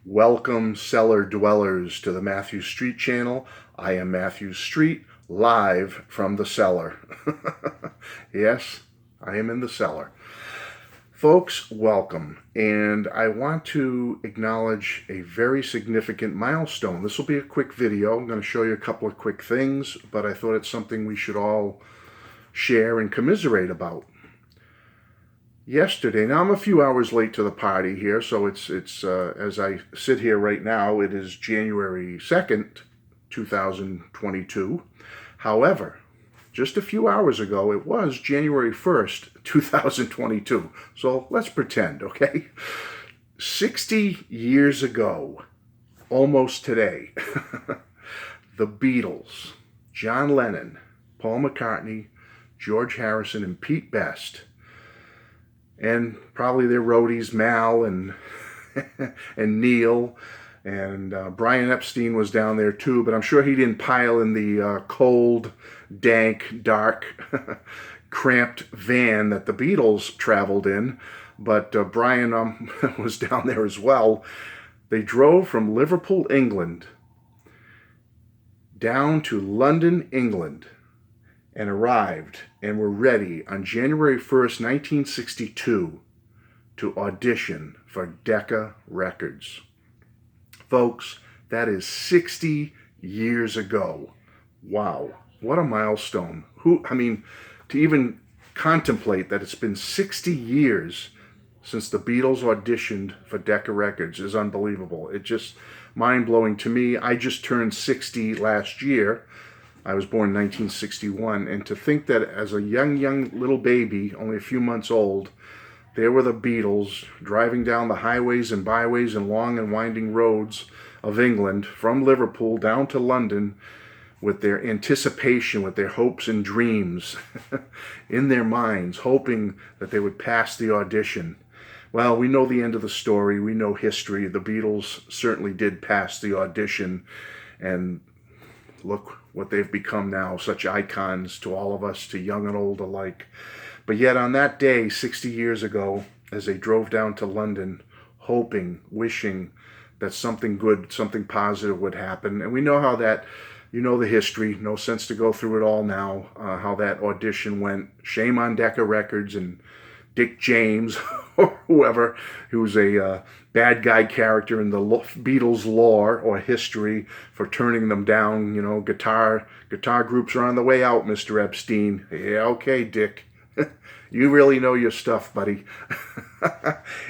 Welcome, cellar dwellers, to the Matthew Street channel. I am Matthew Street, live from the cellar. Yes, I am in the cellar. Folks, welcome. And I want to acknowledge a very significant milestone. This will be a quick video. I'm going to show you a couple of quick things, but I thought it's something we should all share and commiserate about. Yesterday, now I'm a few hours late to the party here, so it's as I sit here right now, it is January 2nd, 2022. However, just a few hours ago, it was January 1st, 2022. So let's pretend, okay? 60 years ago, almost today, the Beatles, John Lennon, Paul McCartney, George Harrison, and Pete Best, and probably their roadies Mal and and Neil, and Brian Epstein was down there too, but I'm sure he didn't pile in the cold, dank, dark, cramped van that the Beatles traveled in, but Brian was down there as well. They drove from Liverpool, England, down to London, England, and arrived and were ready on January 1st, 1962 to audition for Decca Records. Folks, that is 60 years ago. Wow, what a milestone. To even contemplate that it's been 60 years since the Beatles auditioned for Decca Records is unbelievable. It's just mind-blowing to me. I just turned 60 last year. I was born in 1961, and to think that as a young little baby, only a few months old, there were the Beatles driving down the highways and byways and long and winding roads of England from Liverpool down to London with their anticipation, with their hopes and dreams in their minds, hoping that they would pass the audition. Well, we know the end of the story. We know history. The Beatles certainly did pass the audition, and look what they've become now, such icons to all of us, to young and old alike. But yet on that day, 60 years ago, as they drove down to London, hoping, wishing that something good, something positive would happen. And we know how that, you know the history, no sense to go through it all now, how that audition went. Shame on Decca Records and Dick James, or whoever, who's a bad guy character in the Beatles lore or history, for turning them down. You know, guitar groups are on the way out, Mr. Epstein. Yeah, okay, Dick. You really know your stuff, buddy.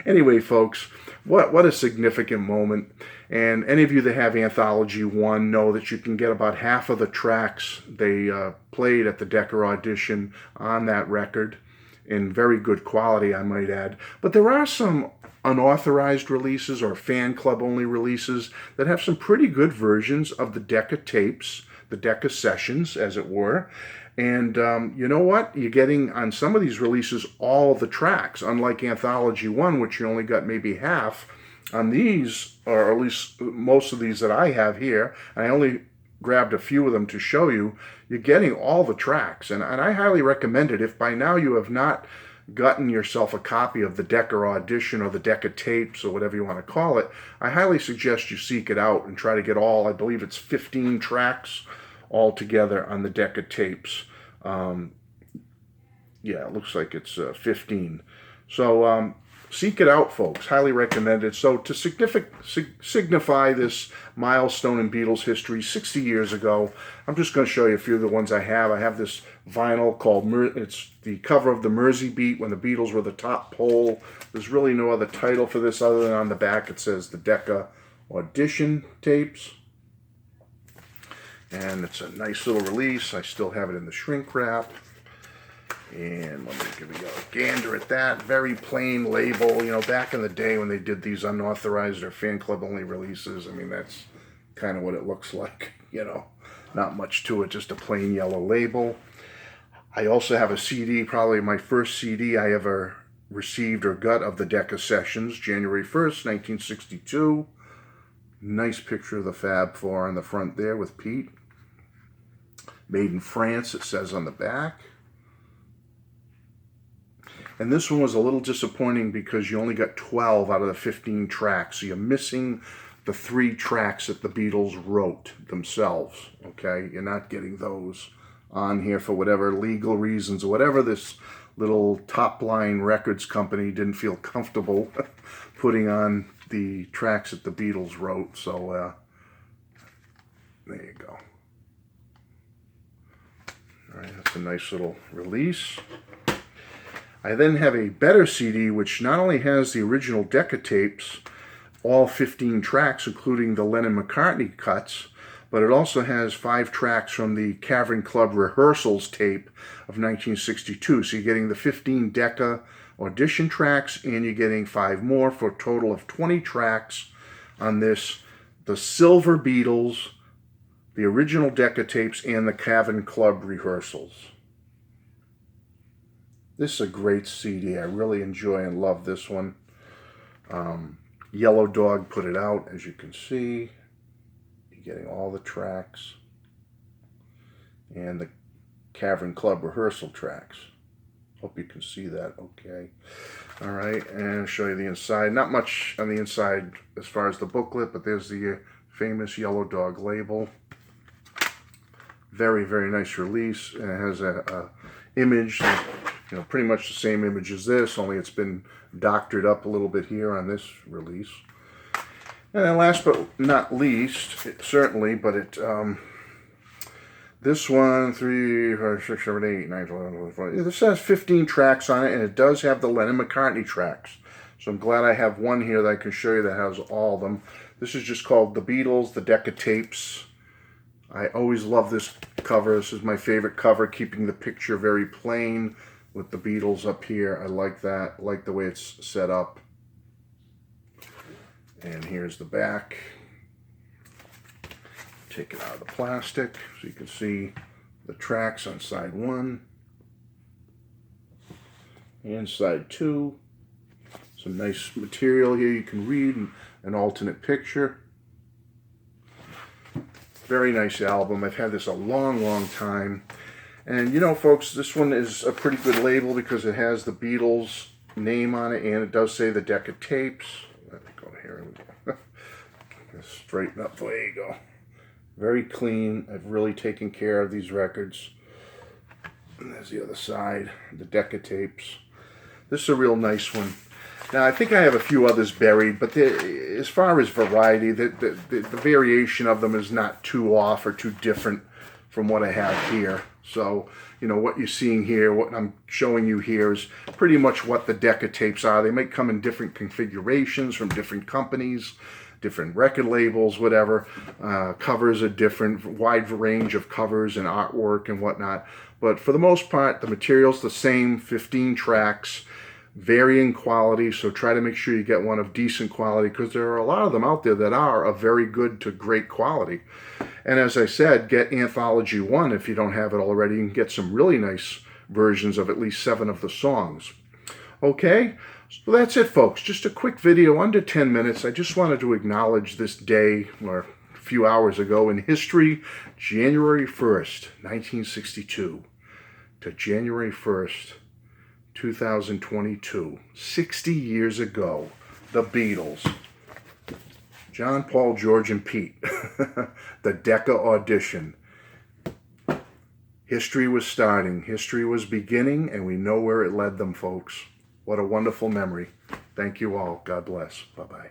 Anyway, folks, what a significant moment. And any of you that have Anthology 1 know that you can get about half of the tracks they played at the Decca audition on that record, in very good quality, I might add. But there are some unauthorized releases or fan club only releases that have some pretty good versions of the Decca tapes, the Decca sessions, as it were. And you know what? You're getting on some of these releases all the tracks, unlike Anthology 1, which you only got maybe half. On these, or at least most of these that I have here, I only grabbed a few of them to show you, you're getting all the tracks. And I highly recommend it. If by now you have not gotten yourself a copy of the Decca audition or the Decca tapes or whatever you want to call it, I highly suggest you seek it out and try to get all, I believe it's 15 tracks all together on the Decca tapes. Yeah, it looks like it's 15. So seek it out, folks. Highly recommended. So to signify this milestone in Beatles history, 60 years ago, I'm just going to show you a few of the ones I have. I have this vinyl called, it's the cover of the Mersey Beat when the Beatles were the top poll. There's really no other title for this other than on the back it says the Decca audition tapes. And it's a nice little release. I still have it in the shrink wrap. And let me give you a gander at that. Very plain label. You know, back in the day when they did these unauthorized or fan club only releases, I mean, that's kind of what it looks like. You know, not much to it, just a plain yellow label. I also have a CD, probably my first CD I ever received or got of the Decca Sessions, January 1st, 1962. Nice picture of the Fab Four on the front there with Pete. Made in France, it says on the back. And this one was a little disappointing because you only got 12 out of the 15 tracks. So you're missing the 3 tracks that the Beatles wrote themselves, okay? You're not getting those on here for whatever legal reasons or whatever. This little top-line records company didn't feel comfortable putting on the tracks that the Beatles wrote. So there you go. All right, that's a nice little release. I then have a better CD, which not only has the original Decca tapes, all 15 tracks, including the Lennon-McCartney cuts, but it also has 5 tracks from the Cavern Club rehearsals tape of 1962. So you're getting the 15 Decca audition tracks, and you're getting 5 more for a total of 20 tracks on this, the Silver Beatles, the original Decca tapes, and the Cavern Club rehearsals. This is a great CD. I really enjoy and love this one. Yellow Dog put it out, as you can see. You're getting all the tracks. And the Cavern Club rehearsal tracks. Hope you can see that okay. All right, and I'll show you the inside. Not much on the inside as far as the booklet, but there's the famous Yellow Dog label. Very, very nice release. And it has a image, you know, pretty much the same image as this, only it's been doctored up a little bit here on this release. And then last but not least, certainly, but it this one, 3, 5, 6, 7, 8, 9, 10, 11, 12, this has 15 tracks on it, and it does have the Lennon-McCartney tracks. So I'm glad I have one here that I can show you that has all of them. This is just called The Beatles, the Decca Tapes. I always love this cover. This is my favorite cover, keeping the picture very plain with the Beatles up here. I like that. I like the way it's set up. And here's the back. Take it out of the plastic so you can see the tracks on side 1 and side 2. Some nice material here. You can read an alternate picture. Very nice album. I've had this a long, long time. And you know, folks, this one is a pretty good label because it has the Beatles name on it, and it does say the Decca tapes. Let me go here. Straighten up. There you go. Very clean. I've really taken care of these records. And there's the other side, the Decca tapes. This is a real nice one. Now, I think I have a few others buried, but as far as variety, the variation of them is not too off or too different from what I have here. So, you know, what you're seeing here, what I'm showing you here is pretty much what the Decca tapes are. They might come in different configurations from different companies, different record labels, whatever. Covers are different, wide range of covers and artwork and whatnot. But for the most part, the material's the same, 15 tracks, varying quality, so try to make sure you get one of decent quality because there are a lot of them out there that are of very good to great quality. And as I said, get Anthology 1 if you don't have it already. You can get some really nice versions of at least 7 of the songs. Okay, so that's it, folks. Just a quick video, under 10 minutes. I just wanted to acknowledge this day, or a few hours ago in history, January 1st, 1962 to January 1st, 2022, 60 years ago, the Beatles, John, Paul, George, and Pete, the Decca audition. History was starting, history was beginning, and we know where it led them, folks. What a wonderful memory. Thank you all. God bless. Bye-bye.